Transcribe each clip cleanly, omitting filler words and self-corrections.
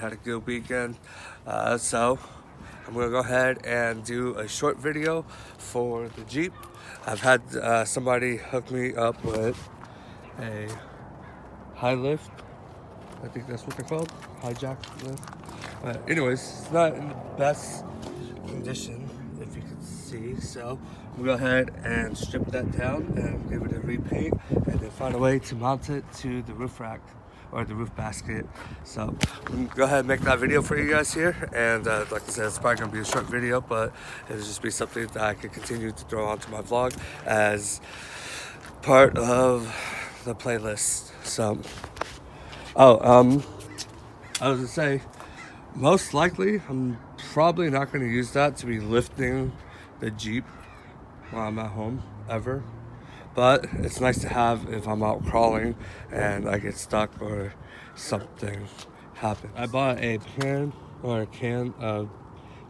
Had a good weekend, so I'm gonna go ahead and do a short video for the Jeep. I've had somebody hook me up with a high lift. I think that's what they're called, hijack lift. Anyways, it's not in the best condition, if you can see. So we'll go ahead and strip that down and give it a repaint, and then find a way to mount it to the roof rack or the roof basket. So I'm gonna go ahead and make that video for you guys here. And like I said, it's probably gonna be a short video, but it'll just be something that I can continue to throw onto my vlog as part of the playlist. So, I was gonna say, most likely, I'm probably not going to use that to be lifting the Jeep while I'm at home, ever. But it's nice to have if I'm out crawling and I get stuck or something happens. I bought a can of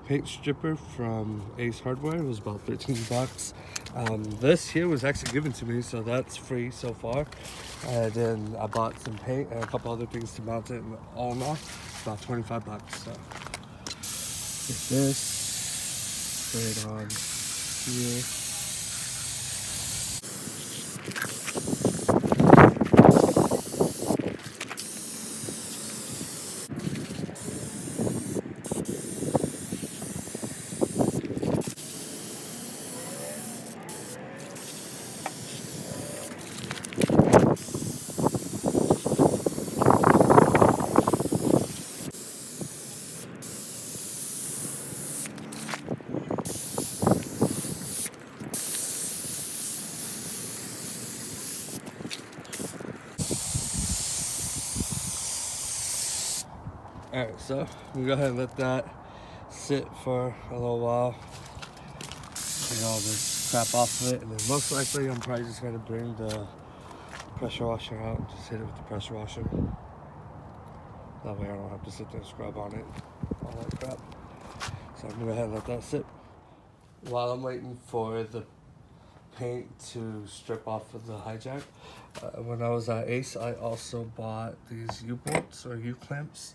paint stripper from Ace Hardware. It was about 13 bucks. This here was actually given to me, so that's free so far. And then I bought some paint and a couple other things to mount it, and all in all, about 25 bucks. So get this, spray it on here. Alright, so we'll go ahead and let that sit for a little while. Get all this crap off of it, and then most likely I'm probably just going to bring the pressure washer out and just hit it with the pressure washer. That way I don't have to sit there and scrub on it, all that crap. So I'm going to go ahead and let that sit. While I'm waiting for the paint to strip off of the hijack, when I was at Ace, I also bought these U-bolts or U-clamps.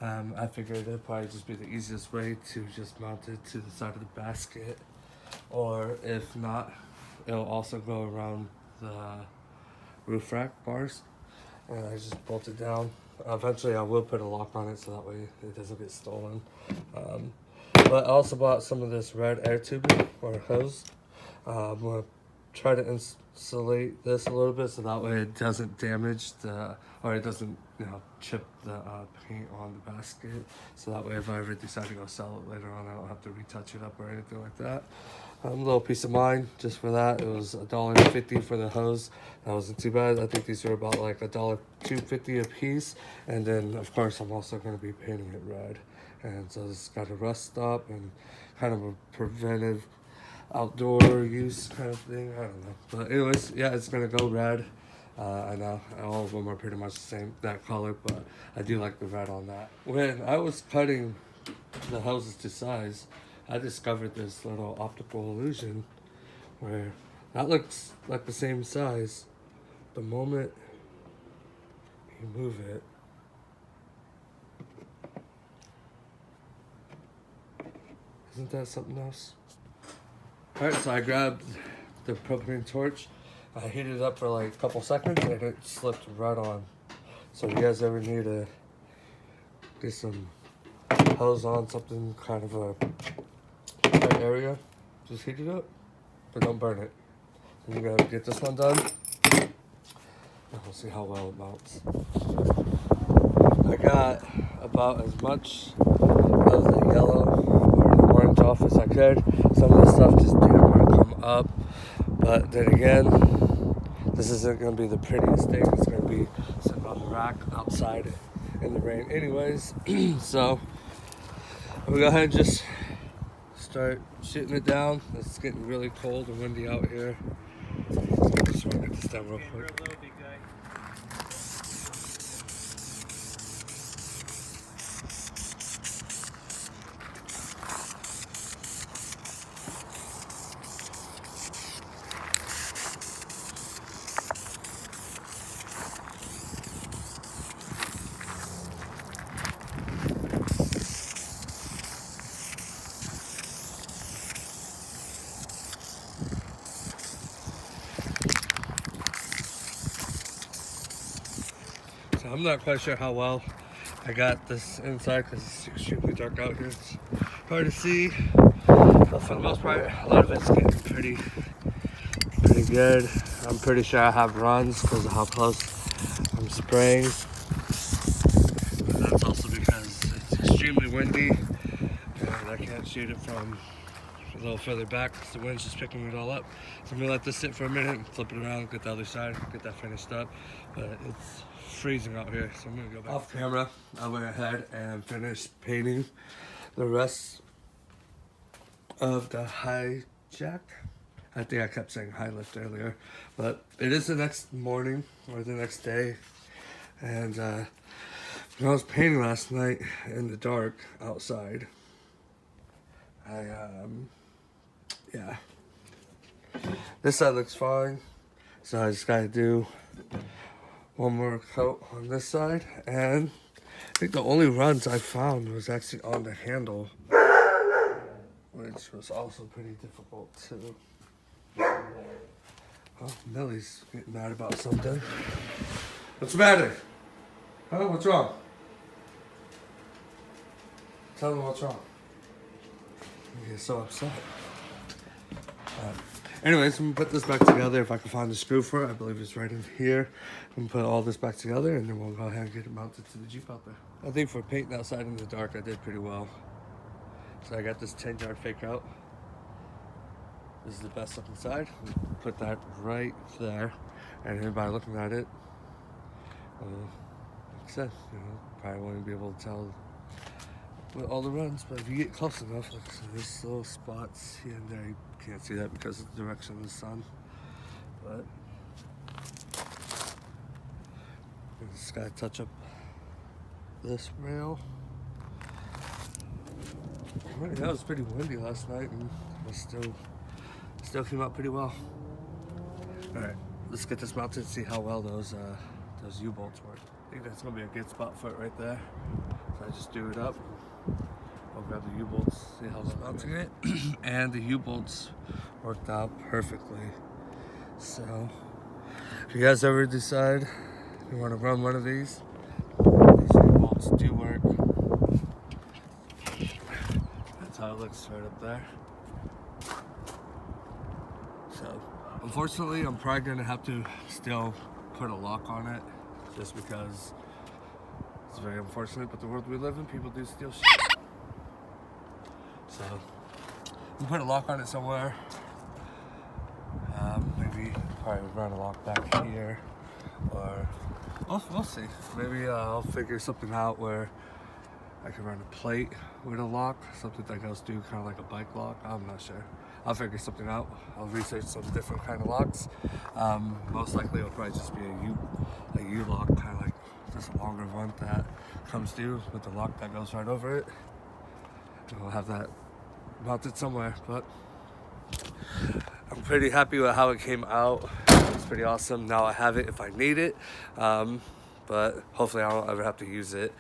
I figured it'd probably just be the easiest way to just mount it to the side of the basket, or if not, it'll also go around the roof rack bars, and I just bolt it down. Eventually I will put a lock on it so that way it doesn't get stolen. But I also bought some of this red air tubing or hose. I'm going to try to insulate this a little bit so that way it doesn't damage or it doesn't, chip the paint on the basket. So that way if I ever decide to go sell it later on, I don't have to retouch it up or anything like that. A little peace of mind just for that. It was $1.50 for the hose. That wasn't too bad. I think these are about like $2.50 a piece. And then of course I'm also going to be painting it red. And so it's got a rust stop and kind of a preventive outdoor use kind of thing. I don't know. But anyways, yeah, it's going to go red. I know all of them are pretty much the same, that color, but I do like the red on that. When I was cutting the hoses to size, I discovered this little optical illusion where that looks like the same size. The moment you move it, isn't that something else? Alright, so I grabbed the propane torch. I heated it up for like a couple seconds and it slipped right on. So if you guys ever need to get some hose on something kind of a tight area, just heat it up, but don't burn it. And you gotta get this one done. And we'll see how well it mounts. I got about as much of the yellow or the orange off as I could. Some of the stuff just didn't want to come up. But then again, this isn't going to be the prettiest thing. It's going to be sitting on the rack outside in the rain anyways. So we'll go ahead and just start shooting it down. It's getting really cold and windy out here. Just want to get this down real quick. not quite sure how well I got this inside because it's extremely dark out here. It's hard to see, but for the most part, a lot of it's getting pretty good. I'm pretty sure I have runs because of how close I'm spraying. But that's also because it's extremely windy and I can't shoot it from a little further back because the wind's just picking it all up. So I'm gonna let this sit for a minute and flip it around, get the other side, get that finished up. But it's freezing out here, so I'm gonna go back off camera. I went ahead and finished painting the rest of the high jack. I think I kept saying high lift earlier, but it is the next morning or the next day. And when I was painting last night in the dark outside, yeah, this side looks fine. So I just gotta do one more coat on this side. And I think the only runs I found was actually on the handle, which was also pretty difficult too. Oh, Millie's getting mad about something. What's the matter? Huh? What's wrong? Tell them what's wrong. You get so upset. Anyways, I'm gonna put this back together. If I can find the screw for it, I believe it's right in here. I'm gonna put all this back together and then we'll go ahead and get it mounted to the Jeep out there. I think for painting outside in the dark, I did pretty well. So I got this 10-yard fake out. This is the best looking side. Put that right there, and anybody looking at it, like I said, you know, probably won't be able to tell with all the runs, but if you get close enough, like so there's little spots here and there. You can't see that because of the direction of the sun, but I just gotta touch up this rail. Right, that was pretty windy last night, and it still came out pretty well. All right, let's get this mounted and see how well those U-bolts work. I think that's gonna be a good spot for it right there. So I just do it up. I'll grab the U-bolts, see how they're mounting it. And the U-bolts worked out perfectly. So if you guys ever decide you want to run one of these U-bolts do work. That's how it looks right up there. So unfortunately, I'm probably gonna have to still put a lock on it, just because it's very unfortunate, but the world we live in, people do steal shit. So I'm gonna put a lock on it somewhere. Maybe probably run a lock back here, or we'll see. Maybe I'll figure something out where I can run a plate with a lock, something that goes through kind of like a bike lock. I'm not sure. I'll figure something out. I'll research some different kind of locks. Most likely it'll probably just be a U lock, kind of like just a longer one that comes through with the lock that goes right over it. And we'll have that mounted somewhere, but I'm pretty happy with how it came out. It's pretty awesome. Now I have it if I need it, but hopefully I don't ever have to use it.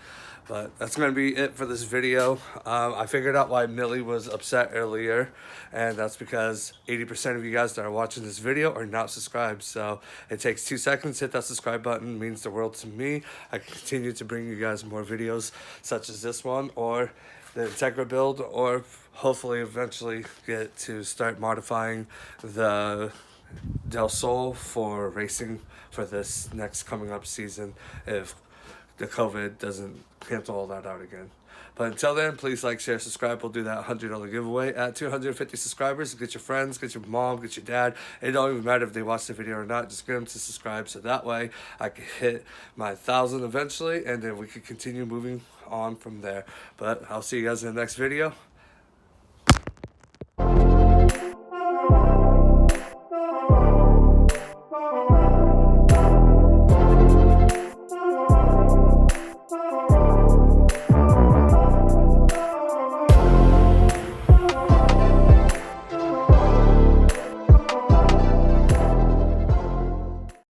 But that's going to be it for this video. I figured out why Millie was upset earlier, and that's because 80% of you guys that are watching this video are not subscribed. So it takes 2 seconds. Hit that subscribe button. It means the world to me. I can continue to bring you guys more videos such as this one, or the Integra build, or hopefully eventually get to start modifying the Del Sol for racing for this next coming up season if the COVID doesn't cancel all that out again. But until then, please like, share, subscribe. We'll do that $100 giveaway at 250 subscribers. Get your friends, get your mom, get your dad. It don't even matter if they watch the video or not. Just get them to subscribe so that way I can hit my 1,000 eventually, and then we can continue moving on from there. But I'll see you guys in the next video.